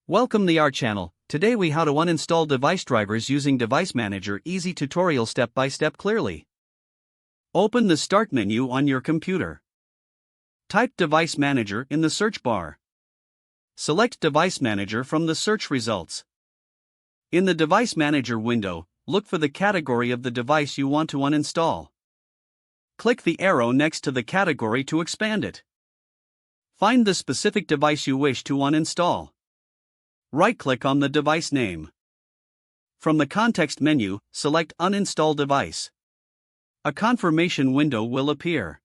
Welcome to our channel. Today we how to uninstall device drivers using Device Manager. Easy tutorial step by step clearly. Open the Start menu on your computer. Type Device Manager in the search bar. Select Device Manager from the search results. In the Device Manager window, look for the category of the device you want to uninstall. Click the arrow next to the category to expand it. Find the specific device you wish to uninstall. Right-click on the device name. From the context menu, select Uninstall Device. A confirmation window will appear.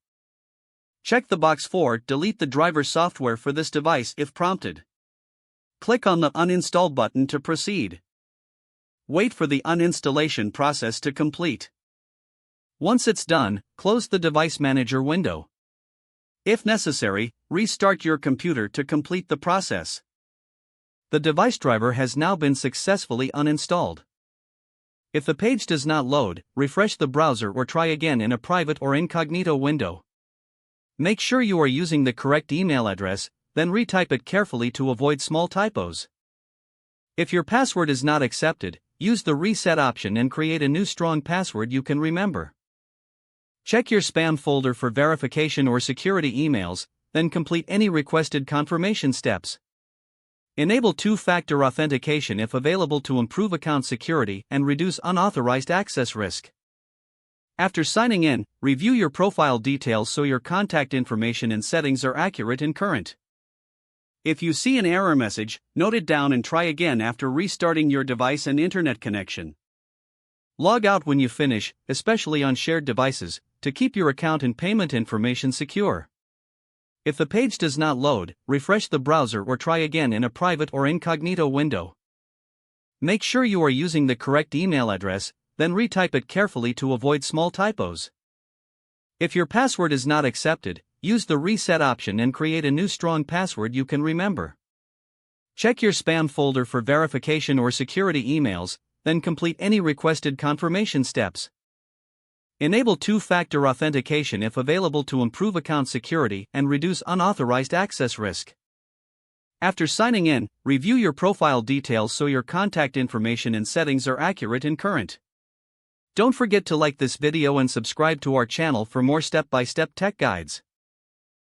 Check the box for Delete the driver software for this device if prompted. Click on the Uninstall button to proceed. Wait for the uninstallation process to complete. Once it's done, close the Device Manager window. If necessary, restart your computer to complete the process. The device driver has now been successfully uninstalled. If the page does not load, refresh the browser or try again in a private or incognito window. Make sure you are using the correct email address, then retype it carefully to avoid small typos. If your password is not accepted, use the reset option and create a new strong password you can remember. Check your spam folder for verification or security emails, then complete any requested confirmation steps. Enable two-factor authentication if available to improve account security and reduce unauthorized access risk. After signing in, review your profile details so your contact information and settings are accurate and current. If you see an error message, note it down and try again after restarting your device and internet connection. Log out when you finish, especially on shared devices, to keep your account and payment information secure. If the page does not load, refresh the browser or try again in a private or incognito window. Make sure you are using the correct email address, then retype it carefully to avoid small typos. If your password is not accepted, use the reset option and create a new strong password you can remember. Check your spam folder for verification or security emails, then complete any requested confirmation steps. Enable two-factor authentication if available to improve account security and reduce unauthorized access risk. After signing in, review your profile details so your contact information and settings are accurate and current. Don't forget to like this video and subscribe to our channel for more step-by-step tech guides.